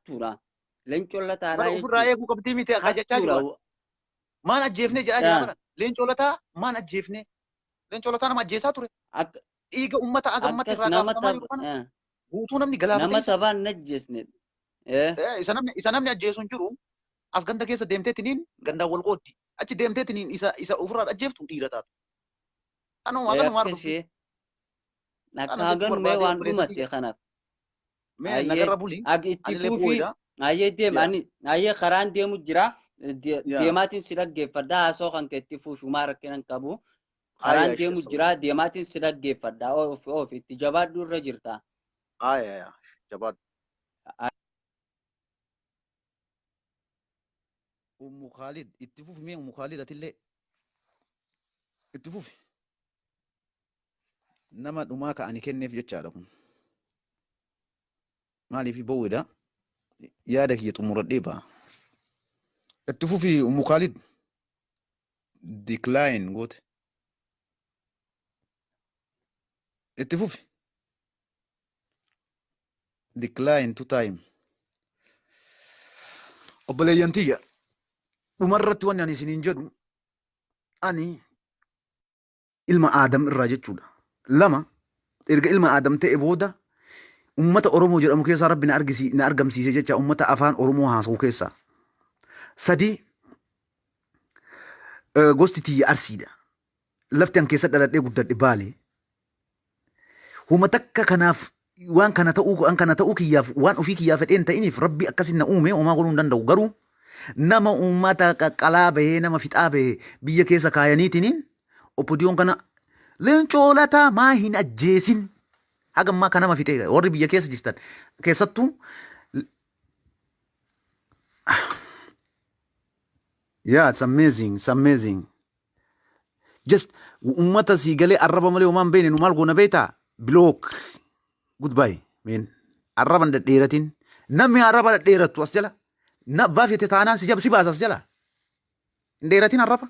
hattuudha. Leencoon lataadhaa Bara ofirraa jechuudha. eeguu qabdii miti akka jechaa jiru. Hattuudha. Maan ajjeefne jedhaa jira bara. Leencoo lataa maan ajjeefne. Leencoo lataa nama ajjeesaa ture. Dhiiga uummata agammatti Akkas irraa nama gaafatamaa jiru kana guutuu namni galaafatee nama tabaan najjeesne. isa namni ajjeesu hin jiru. As ganda keessa deemteetiniin gandaan wal qooddi. Achi deemteetiniin isa ofirraa ajjeeftu dhiira taatu. Anuma maal Akkasii. Nakaagan mee waan dhumatte kanaaf. Mee nagarra bulii. Itti fuufii. Ayyee deem ayyee karaan deemu jira. Deemaatiin si dhaggeeffadhaa haasoo kan kee itti fuufi maa rakkinan qabu. Karaan deemu jira deemaatiin si dhaggeeffadhaa of itti jabaadhu irra jirta. Jabaadhu. Ummu Khalid itti fufi mee Ummu Khalid atillee itti fufi. Nama dhumaa ka'anii kenneef jechaadha kun. Maaliif bowwida yaada kiyya xumuradhee ba'a. Itti fufi Ummu Khalid decline goote. Itti fufi. Decline to time. Obboleeyyan tiyya dhumarratti wanni ani isiniin jedhu ani ilma Aadam irraa jechuudha. Lama erga ilma Aadam ta'e booda ummata Oromoo jedhamu keessaa Rabbi na argamsiise jecha ummata afaan Oromoo haasa'u keessaa. Sadi gosti tiyya Arsiidha. Lafti an keessa dhaladhee guddadhe Baalee. Huma takka kanaaf waan kana ta'uu kiyyaaf waan ofii kiyyaaf fedheen ta'iniif Rabbi akkasin na uume homaa godhuu hin danda'u. Garuu nama uummata qaqqalaa bahee nama fixaa bahee biyya keessa kaayaniitiniin oppodiyoon kana leencoo lataa maa hin ajjeesin hagammaa kan nama fixee warri biyya keessa jirtan keessattuu it's amazing. Just uummata sii galee arraba malee homaan beene nu maal goona beektaa block goodbye men arraban dhedheeratin namni arraba dhedheerattu as jala baafete taanaan si baasa as jala hin dheeratin arraba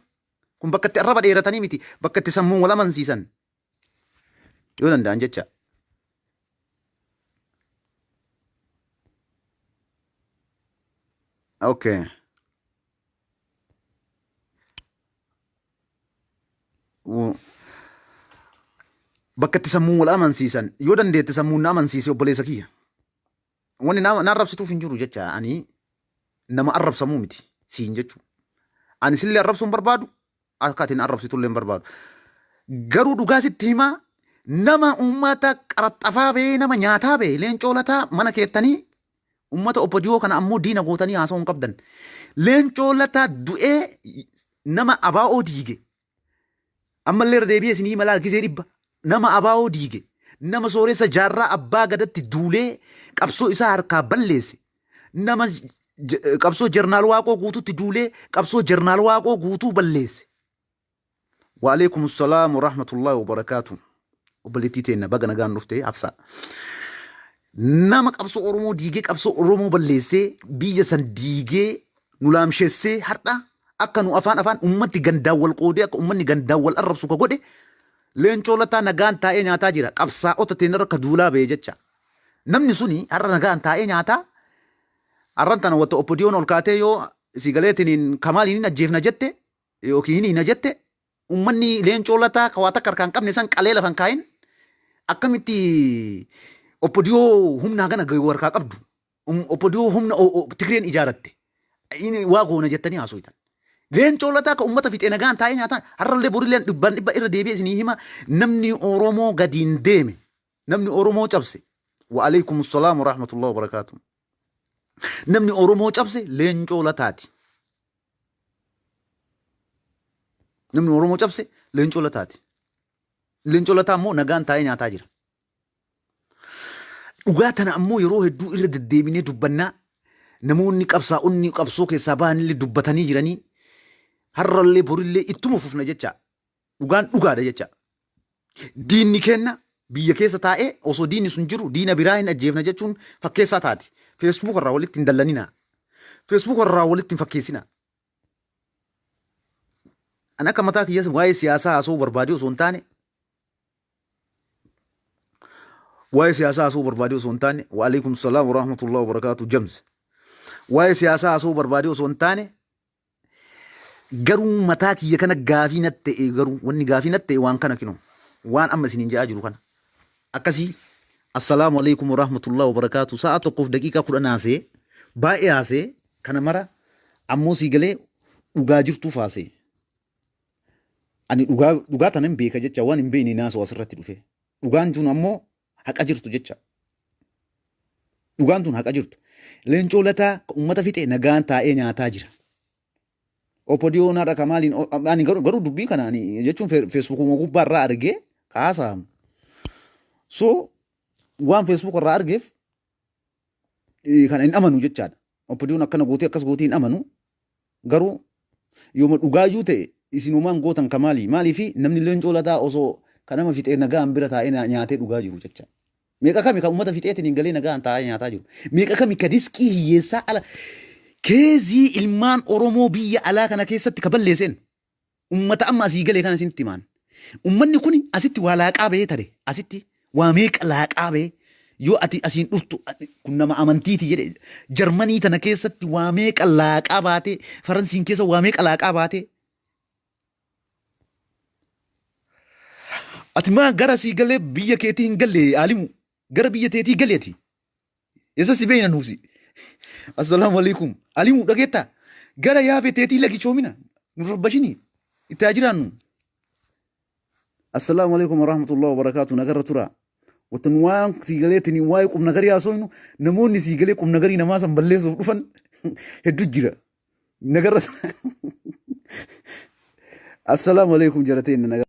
kun bakka itti arraba dheeratanii miti bakka itti sammuu wal amansiisan yoo danda'an jecha. Okay. Bakka itti sammuu wal amansiisan yoo dandeette sammuu na amansiise obboleessa kiyya. Wanni na arrabsituuf hin jiru jecha ani nama arrabsamuu miti siin jechu. Ani sillee arrabsuu hin barbaadu akkaatiin arrabsitullee hin barbaadu. Garuu dhugaa sitti himaa nama uummata qaraxxafaa ba'ee nama nyaataa ba'ee leencoo lataa mana keettanii uummata oppodiyoo kana ammoo diina gootanii haasa'uu hin qabdan. Leencoo lataa du'ee nama abaa'oo diige. Ammallee irra deebi'ee isinii mala harkisee dhibba. Nama abaa'oo diige. Nama sooressa jaarraa abbaa gadatti duulee qabsoo isaa harkaa balleesse. Nama qabsoo jarnaal waaqoo guutuutti duulee qabsoo jarnaal waaqoo guutuu balleesse. Waalaikum salaam wa rahmatullahi wa barakaatu. Obboleettii teenna baga nagaan dhuftee hafsa. Nama qabsoo Oromoo diigee qabsoo Oromoo balleessee biyya san diigee nu laamsheessee har'a akka nu afaan ummatti gandaan wal qoodee akka ummanni gandaan wal arrabsu ka godhe leencoo lataa nagaan taa'ee nyaataa jira qabsaa'ota teenna akka duulaa ba'ee jecha. Namni suni har'a nagaan taa'ee nyaataa har'an tana wata oppodiyoon ol kaatee yoo si galeetiniin kamaaliin hin ajjeefna jette yookiin hin jette ummanni leencoo lataa kawaata harkaan qabne san qalee lafan kaayin akkamitti oppodiyoo humnaa gana harkaa qabdu oppodiyoo humna Tigreen ijaaratte waa goona jettanii haasooytan. Leencoo lataa ka ummata fixee nagaan taa'ee nyaataan har'allee borillee dhibba irra deebi'ee isinii hima namni Oromoo gadiin deeme namni Oromoo cabse wa alaikum salaam wa rahmatullahi wa barakaatu. Namni Oromoo cabse leencoo lataati. Namni Oromoo cabse leencoo lataati. Leencoo lataa ammoo nagaan taa'ee nyaataa jira. Dhugaa tana ammoo yeroo hedduu irra deddeebinee dubbannaa namoonni qabsaa'onni qabsoo keessaa bahanillee dubbatanii jiranii har'allee borillee ittuma fufna jecha dhugaan dhugaadha jecha. Diinni kenna biyya keessa taa'ee osoo diinni sun jiru diina biraa hin ajjeefna jechuun fakkeessaa taati. Feesbuuk irraa walitti hin dallanina. Feesbuuk irraa walitti hin fakkeessina. Ani akka mataa kiyyaas waa'ee siyaasaa haasa'uu barbaade osoo hin taane waa'ee siyaasaa haasa'uu barbaade osoo hin taane wa alaikum salaam wa rahmatullahi wa barakaatu James. waa'ee siyaasaa haasoo barbaade osoo hin taane garuu mataa kiyya kana gaafii natti ta'e garuu wanni gaafii natti ta'e waan kana kinu waan amma isiniin jedhaa jiru kana akkasii assalaamu alaikum warahmatullahi wabarakaatu sa'a tokkoof daqiiqaa 10 haasee baay'ee haasee kana mara ammoo sii galee dhugaa jirtuuf haasee ani dhugaa tana hin beeka jecha waan hin beekne naasoo asirratti dhufe dhugaan tun ammoo haqa jirtu jecha dhugaan tun haqa jirtu leencoo lataa ummata fixe nagaan taa'ee nyaataa jira opodiyo na raka malin ani garu dubbii kana ani jechuun Facebook gubbaa irraa argee kaasaamu so waan Facebook irraa argeef kana hin amanu jechaadha opodiyoon akkana gootee akkas gootee hin amanu garuu yooma dhugaayyuu ta'e isinumaan gootan kamaali maalii fi namni leencoo lataa osoo kanama fixee nagaan bira taa'ee nyaatee dhugaa jiru jecha meeqa kami kan ummata fixeetiin hin galee nagaan taa'ee nyaataa jiru meeqa kami ka diskii hiyyeessaa ala keezii ilmaan Oromoo biyya alaa kana keessatti kaballeeseen ummata amma asii galee kana isinitti himaan ummanni kun asitti waa laaqaa bahee tare asitti waa meeqa laaqaa bahee yoo ati asiin dhuftu kun nama amantiiti jedhe Jarmanii tana keessatti waa meeqa laaqaa baatee Faransiin keessa waa meeqa laaqaa baatee ati maa gara sii galee biyya keetii hin galle alimu gara biyya teetii galeeti isa si beeyna nuusi assalamu alaikum alimu dhageetta gara yaabe teetii lagi choomina nu rabbashini itti ajiraannu assalamu alaikum warahmatullahi wabarakatuh nagarra tura watan waan sii galeetini waa'ee qubna garii haasoynu namoonni sii galee qubna garii namaa san balleessuuf dhufan hedduu jira nagarra assalamu alaikum jarateen